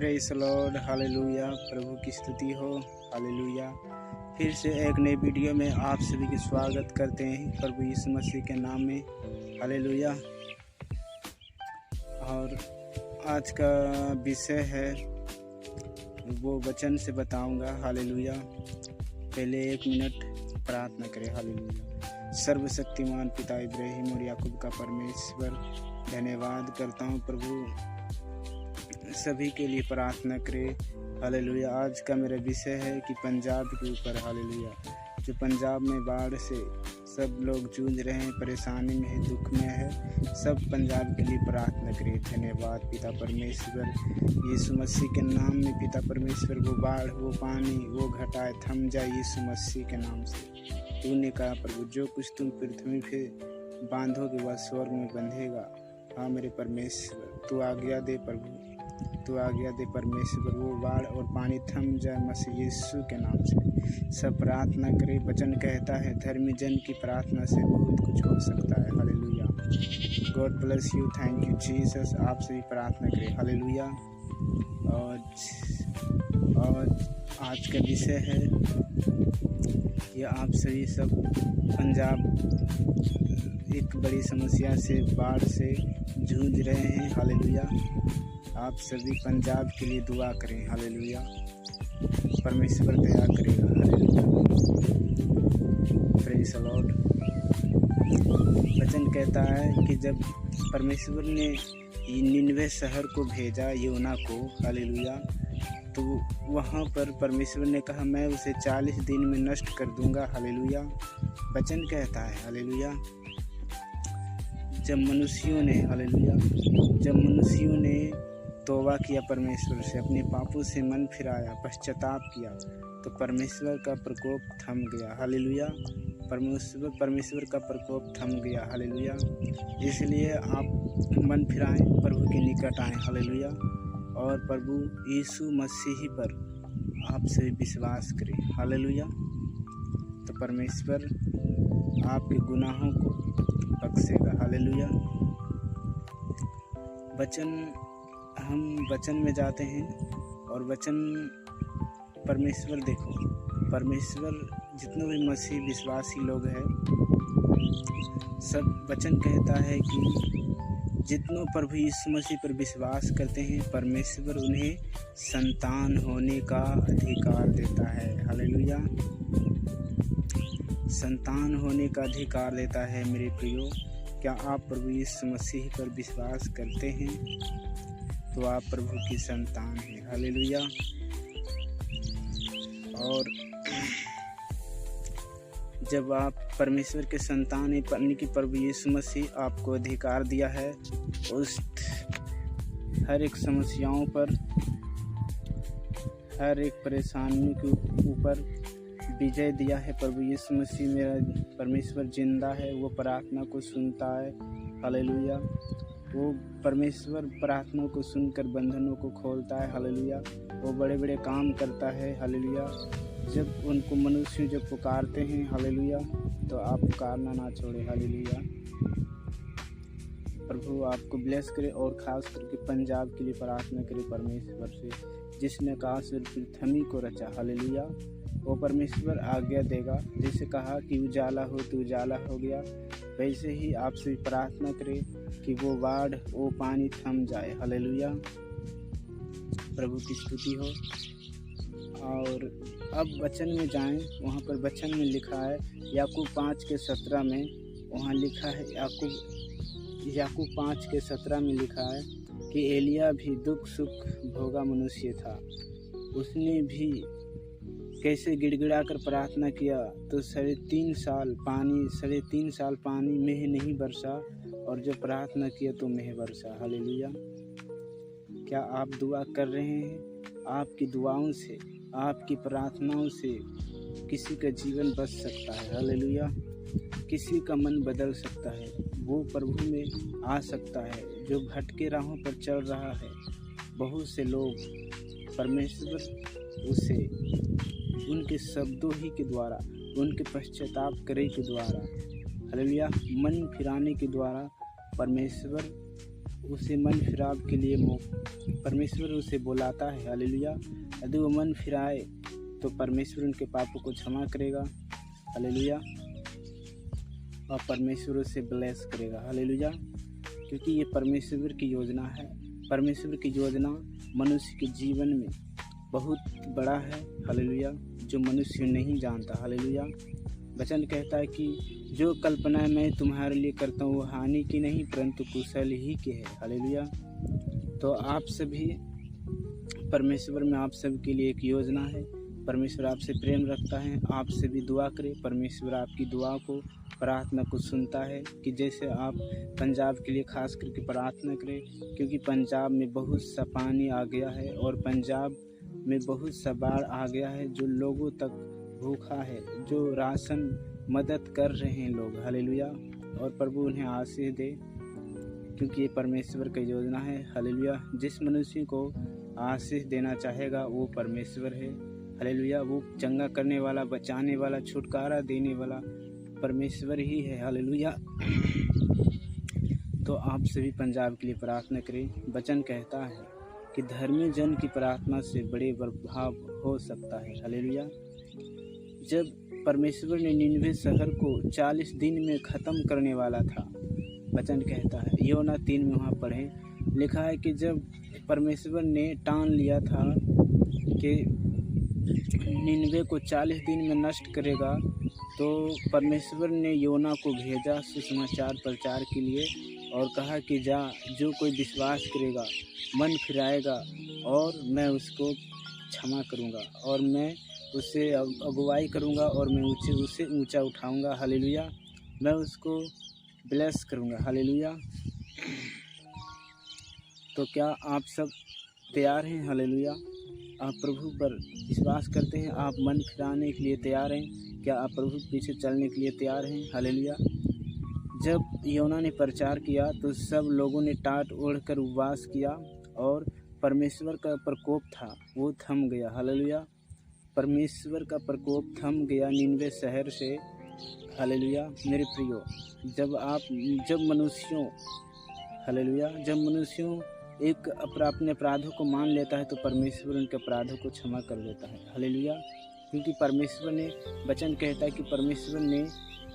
Praise the lord, hallelujah. प्रभु की स्तुति हो, हालेलुया। फिर से एक नई वीडियो में आप सभी का स्वागत करते हैं प्रभु यीशु मसीह के नाम में, हालेलुया। और आज का विषय है वो वचन से बताऊंगा, हालेलुया। पहले 1 मिनट प्रार्थना करें, हालेलुया। सर्वशक्तिमान पिता इब्राहिम और याकूब का परमेश्वर, धन्यवाद करता हूँ प्रभु, सभी के लिए प्रार्थना करें, हालेलुया। आज का मेरा विषय है कि पंजाब के ऊपर, हालेलुया। जो पंजाब में बाढ़ से सब लोग जूझ रहे हैं, परेशानी में है, दुख में है, सब पंजाब के लिए प्रार्थना करें। धन्यवाद पिता परमेश्वर, यीशु मसीह के नाम में पिता परमेश्वर, वो बाढ़, वो पानी, वो घटाए, थम जाए यीशु मसीह के नाम से। तूने कहा प्रभु, जो कुछ तुम पृथ्वी पे बांधोगे वह स्वर्ग में बंधेगा। हाँ मेरे परमेश्वर, तू आज्ञा दे प्रभु, तू आज्ञा दे परमेश्वर, वो बाढ़ और पानी थम जाए मसीह यीशु के नाम से। सब प्रार्थना करे। वचन कहता है धर्मी जन की प्रार्थना से बहुत कुछ हो सकता है, hallelujah. God bless you, thank you Jesus. आप सभी प्रार्थना करें, हालेलुया। और आज का विषय है ये, आप सभी सब पंजाब एक बड़ी समस्या से, बाढ़ से जूझ रहे हैं, हालेलुया। आप सभी पंजाब के लिए दुआ करें, हालेलुया। परमेश्वर दया करेगा, हालेलुया। Praise the Lord. वचन कहता है कि जब परमेश्वर ने निनवे शहर को भेजा, योना को, हालेलुया, तो वहाँ पर परमेश्वर ने कहा मैं उसे 40 दिन में नष्ट कर दूंगा, हालेलुया। वचन कहता है, हालेलुया, जब मनुष्यों ने, हालेलुया, जब मनुष्यों ने तौबा किया परमेश्वर से, अपने पापों से मन फिराया, पश्चाताप किया, तो परमेश्वर का प्रकोप थम गया, हालेलुया। परमेश्वर का प्रकोप थम गया, हालेलुया। इसलिए आप मन फिराएं, प्रभु के निकट आएं, हालेलुया। और प्रभु यीशु मसीह पर आप से विश्वास करें, हालेलुया। तो परमेश्वर आपके गुनाहों को बख्शेगा, हालेलुया। हम वचन में जाते हैं और वचन परमेश्वर, देखो परमेश्वर जितने भी मसीह विश्वासी लोग हैं, सब वचन कहता है कि जितनों प्रभु यीशु मसीह पर विश्वास करते हैं, परमेश्वर उन्हें संतान होने का अधिकार देता है, हालेलुया। संतान होने का अधिकार देता है। मेरे प्रियो, क्या आप प्रभु यीशु मसीह पर विश्वास करते हैं तो आप प्रभु की संतान हैं, हालेलुया। और जब आप परमेश्वर के संतान हैं, पढ़ने की प्रभु यीशु मसीह आपको अधिकार दिया है उस हर एक समस्याओं पर, हर एक परेशानियों के ऊपर विजय दिया है। प्रभु यीशु मसीह मेरा परमेश्वर जिंदा है, वो प्रार्थना को सुनता है, हालेलुया। वो परमेश्वर प्रार्थना को सुनकर बंधनों को खोलता है, हालेलुया। वो बड़े बड़े काम करता है, हालेलुया। जब उनको मनुष्य जब पुकारते हैं, हालेलुया, तो आप पुकारना ना छोड़े, हालेलुया। प्रभु आपको ब्लेस करे। और ख़ास करके पंजाब के लिए प्रार्थना करे परमेश्वर से, जिसने कहा सिर पृथ्वी को रचा, हालेलुया। वो परमेश्वर आज्ञा देगा, जैसे कहा कि उजाला हो तो उजाला हो गया, वैसे ही आपसे प्रार्थना करें कि वो बाढ़, वो पानी थम जाए, हालेलुया। प्रभु की स्तुति हो। और अब वचन में जाएं, वहाँ पर वचन में लिखा है याकूब 5:17 में, वहाँ लिखा है याकूब 5:17 में लिखा है कि एलिया भी दुख सुख भोगा मनुष्य था, उसने भी कैसे गिड़गिड़ा कर प्रार्थना किया तो 3.5 साल पानी मेह नहीं बरसा, और जब प्रार्थना किया तो मेह बरसा, हालेलुया। क्या आप दुआ कर रहे हैं? आपकी दुआओं से, आपकी प्रार्थनाओं से किसी का जीवन बच सकता है, हालेलुया। किसी का मन बदल सकता है, वो प्रभु में आ सकता है। जो भटके राहों पर चल रहा है, बहुत से लोग परमेश्वर उसे उनके शब्दों ही के द्वारा, उनके पश्चाताप करे के द्वारा, हालेलुया, मन फिराने के द्वारा परमेश्वर उसे मन फिराव के लिए परमेश्वर उसे बुलाता है। हालेलुया। यदि वो मन फिराए तो परमेश्वर उनके पापों को क्षमा करेगा। हालेलुया। और परमेश्वर उसे ब्लेस करेगा। हालेलुया। क्योंकि ये परमेश्वर की योजना है। परमेश्वर की योजना मनुष्य के जीवन में बहुत बड़ा है। हालेलुया। जो मनुष्य नहीं जानता। हालेलुया। वचन कहता है कि जो कल्पना मैं तुम्हारे लिए करता हूँ वो हानि की नहीं परंतु कुशल ही की है। हालेलुया। तो आप सभी, परमेश्वर में आप सबके लिए एक योजना है। परमेश्वर आपसे प्रेम रखता है। आपसे भी दुआ करें। परमेश्वर आपकी दुआ को, प्रार्थना को सुनता है। कि जैसे आप पंजाब के लिए खास करके प्रार्थना करें, क्योंकि पंजाब में बहुत सा पानी आ गया है और पंजाब में बहुत सा बाढ़ आ गया है। जो लोगों तक भूखा है, जो राशन मदद कर रहे हैं लोग। हालेलुया। और प्रभु उन्हें आशीष दे, क्योंकि ये परमेश्वर की योजना है। हालेलुया। जिस मनुष्य को आशीष देना चाहेगा वो परमेश्वर है। हालेलुया। वो चंगा करने वाला, बचाने वाला, छुटकारा देने वाला परमेश्वर ही है। हालेलुया। तो आप सभी पंजाब के लिए प्रार्थना करें। वचन कहता है कि धर्मी जन की प्रार्थना से बड़े प्रभाव हो सकता है। हालेलुया। जब परमेश्वर ने निनवे शहर को 40 दिन में ख़त्म करने वाला था, वचन कहता है, योना 3 में वहाँ पढ़ें, लिखा है कि जब परमेश्वर ने ठान लिया था कि निनवे को 40 दिन में नष्ट करेगा, तो परमेश्वर ने योना को भेजा सुसमाचार प्रचार के लिए और कहा कि जा, जो कोई विश्वास करेगा, मन फिराएगा और मैं उसको क्षमा करूँगा और मैं उससे अगुवाई करूँगा और मैं उसे ऊंचा उठाऊँगा। हालेलुया। मैं उसको ब्लेस करूँगा। हालेलुया। तो क्या आप सब तैयार हैं? हालेलुया। आप प्रभु पर विश्वास करते हैं? आप मन फिराने के लिए तैयार हैं? क्या आप प्रभु के पीछे चलने के लिए तैयार हैं? हालेलुया। जब योना ने प्रचार किया तो सब लोगों ने टाट ओढ़कर उपवास किया और परमेश्वर का प्रकोप था वो थम गया। हालेलुया। परमेश्वर का प्रकोप थम गया निनवे शहर से। हालेलुया। मेरे प्रियो, जब मनुष्यों हालेलुया जब मनुष्यों एक अपने अपराधों को मान लेता है तो परमेश्वर उनके अपराधों को क्षमा कर देता है। हालेलुया। क्योंकि परमेश्वर ने, वचन कहता है कि परमेश्वर ने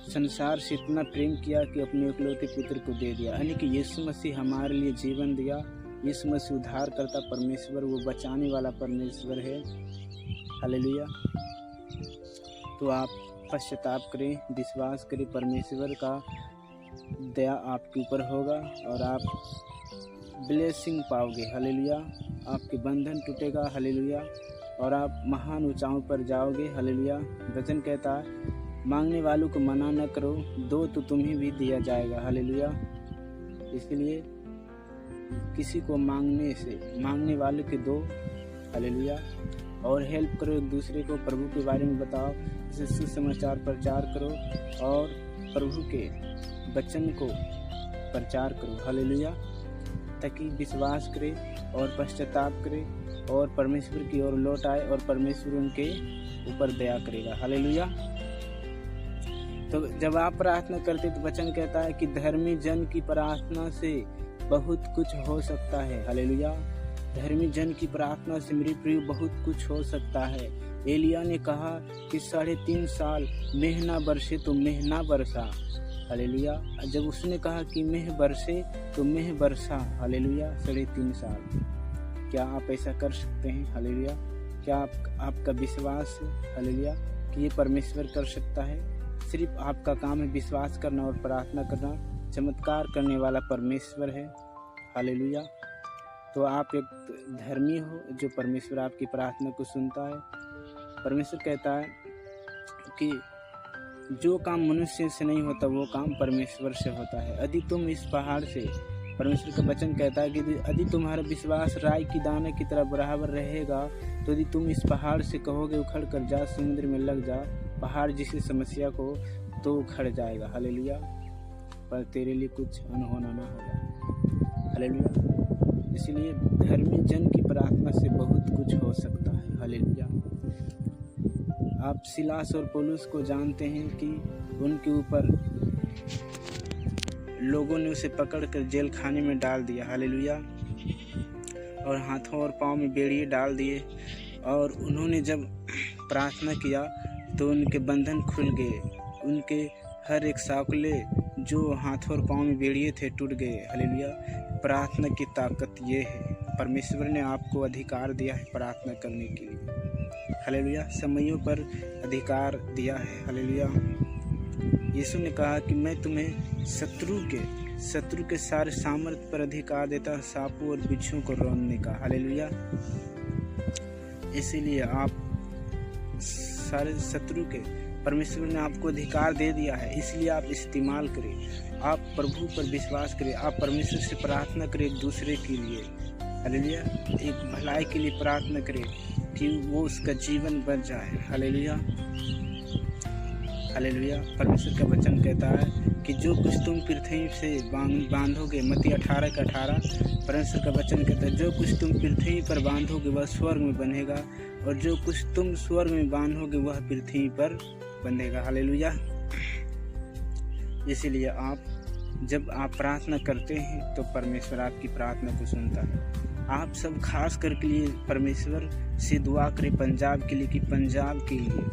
संसार से इतना प्रेम किया कि अपने इकलौते पुत्र को दे दिया, यानी कि यीशु मसीह हमारे लिए जीवन दिया। यीशु मसीह उद्धार करता परमेश्वर, वो बचाने वाला परमेश्वर है। हालेलुया। तो आप पश्चाताप करें, विश्वास करें, परमेश्वर का दया आपके ऊपर होगा और आप ब्लेसिंग पाओगे। हालेलुया। आपके बंधन टूटेगा। हालेलुया। और आप महान ऊंचाइयों पर जाओगे। हालेलुया। वचन कहता है, मांगने वालों को मना न करो, दो तो तुम्हें भी दिया जाएगा। हालेलुया। इसलिए किसी को मांगने वाले के दो। हालेलुया। और हेल्प करो एक दूसरे को, प्रभु के बारे में बताओ, इसे सुसमाचार प्रचार करो और प्रभु के वचन को प्रचार करो। हालेलुया। ताकि विश्वास करे और पश्चाताप करे और परमेश्वर की ओर लौट आए और परमेश्वर उनके ऊपर दया करेगा। हालेलुया। तो जब आप प्रार्थना करते तो वचन कहता है कि धर्मी जन की प्रार्थना से बहुत कुछ हो सकता है। हालेलुया। धर्मी जन की प्रार्थना से मेरे प्रिय बहुत कुछ हो सकता है। एलिया ने कहा कि 3.5 साल मेह ना बरसे तो मेह ना बरसा। हालेलुया। जब उसने कहा कि मेह बरसे तो मेह बरसा। हालेलुया। 3.5 साल। क्या आप ऐसा कर सकते हैं? हालेलुया। क्या आपका विश्वास है? हालेलुया। कि ये परमेश्वर कर सकता है? सिर्फ आपका काम है विश्वास करना और प्रार्थना करना। चमत्कार करने वाला परमेश्वर है। हालेलुया। तो आप एक धर्मी हो जो परमेश्वर आपकी प्रार्थना को सुनता है। परमेश्वर कहता है कि जो काम मनुष्य से नहीं होता वो काम परमेश्वर से होता है। यदि तुम इस पहाड़ से, परमेश्वर का वचन कहता है कि यदि तुम्हारा विश्वास राई की दाने की तरह बराबर रहेगा तो यदि तुम इस पहाड़ से कहोगे उखड़ कर जा, समुद्र में लग जा, पहाड़ जिसी समस्या को, तो उखड़ जाएगा। हालेलुया। पर तेरे लिए कुछ अनहोना ना होगा। हालेलुया। इसलिए धर्मी जन की प्रार्थना से बहुत कुछ हो सकता है। हालेलुया। आप सिलास और पौलुस को जानते हैं कि उनके ऊपर लोगों ने उसे पकड़कर जेल खाने में डाल दिया, हालेलुया, और हाथों और पाँव में बेड़िए डाल दिए। और उन्होंने जब प्रार्थना किया तो उनके बंधन खुल गए, उनके हर एक साकुले जो हाथों और पाँव में बेड़िए थे टूट गए, हालेलुया। प्रार्थना की ताकत ये है, परमेश्वर ने आपको अधिकार दिया है प्रार्थना करने के लिए, हालेलुया। समयों पर अधिकार दिया है, हालेलुया। यीशु ने कहा कि मैं तुम्हें शत्रु के सारे सामर्थ पर अधिकार देता, सांपों और बिच्छुओं को रौंदने का, हालेलुया। इसीलिए आप सारे शत्रु के परमेश्वर ने आपको अधिकार दे दिया है, इसलिए आप इस्तेमाल करें। आप प्रभु पर विश्वास करें, आप परमेश्वर से प्रार्थना करें एक दूसरे के लिए, हालेलुया। एक भलाई के लिए प्रार्थना करें कि वो उसका जीवन बच जाए, हालेलुया, हालेलुया। परमेश्वर का वचन कहता है कि जो कुछ तुम पृथ्वी से बांधोगे, मत्ती 18:18, परमेश्वर का वचन कहता है जो कुछ तुम पृथ्वी पर बांधोगे वह स्वर्ग में बंधेगा, और जो कुछ तुम स्वर्ग में बांधोगे वह पृथ्वी पर बंधेगा, हालेलुया। इसीलिए जब आप प्रार्थना करते हैं तो परमेश्वर आपकी प्रार्थना को सुनता है। आप सब खास करके लिए परमेश्वर से दुआ करें पंजाब के लिए, कि पंजाब के लिए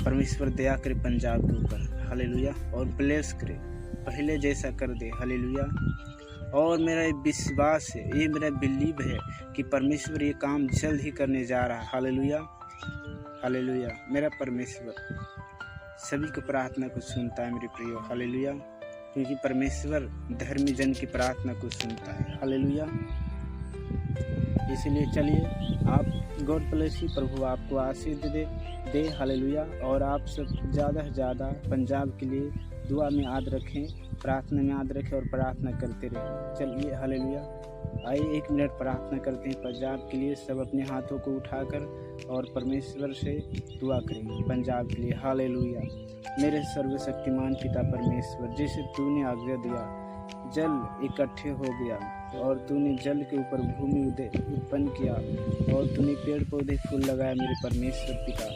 परमेश्वर दया करे पंजाब के ऊपर, हालेलुया, और ब्लेस करे, पहले जैसा कर दे, हालेलुया। और मेरा ये विश्वास है, ये मेरा बिलीव है कि परमेश्वर ये काम जल्द ही करने जा रहा है, हालेलुया, हालेलुया। मेरा परमेश्वर सभी को प्रार्थना को सुनता है मेरे प्रियो, हालेलुया, क्योंकि परमेश्वर धर्मी जन की प्रार्थना को सुनता है, हालेलुया। इसीलिए चलिए आप गॉड ब्लेस यू, प्रभु आपको आशीष दे, हालेलुया। और आप सब ज़्यादा से ज़्यादा पंजाब के लिए दुआ में याद रखें, प्रार्थना में याद रखें और प्रार्थना करते रहें। चलिए हालेलुया, आइए 1 मिनट प्रार्थना करते हैं पंजाब के लिए। सब अपने हाथों को उठाकर और परमेश्वर से दुआ करेंगे पंजाब के लिए, हालेलुया। मेरे सर्वशक्तिमान पिता परमेश्वर, जैसे तूने आज्ञा दिया जल इकट्ठे हो गया, और तूने जल के ऊपर भूमि उत्पन्न किया, और तूने पेड़ पौधे फूल लगाया मेरे परमेश्वर पिता,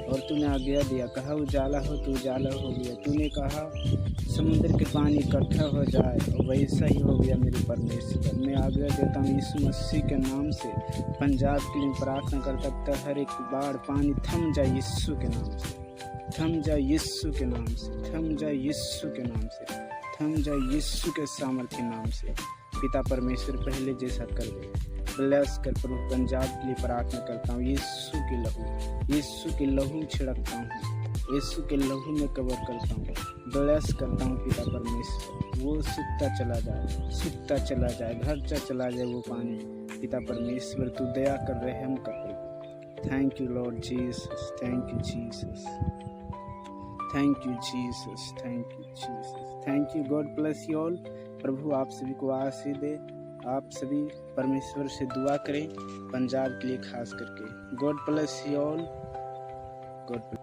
और तूने आज्ञा दिया, कहा उजाला हो तो उजाला हो गया। तूने कहा समुद्र के पानी इकट्ठा हो जाए, और वैसा ही हो गया मेरे परमेश्वर। मैं आज्ञा देता हूँ यीशु मसीह के नाम से, पंजाब के लिए प्रार्थना करता था, हर एक बाढ़ पानी थम जाए यीशु के नाम से, थम जाए यीशु के नाम से, थम जाए यीशु के नाम से, थम जाए यीशु के सामर्थ्य नाम से। पिता परमेश्वर पहले जैसा कर दे, ब्लेस कर प्रभु। पंजाब के लिए प्रार्थना करता हूँ, यीशु के लहू छिड़कता हूँ, यीशु के लहू में कवर करता हूँ, ब्लेस करता हूँ पिता परमेश्वर। वो सूखता चला जाए, घटता चला जाए वो पानी, पिता परमेश्वर तू दया कर, रहम कर। Thank you lord Jesus, thank you Jesus, thank you Jesus, thank you Jesus, thank you. God bless you all. प्रभु आप सभी को आशीष दे। आप सभी परमेश्वर से दुआ करें पंजाब के लिए खास करके। God bless you all, God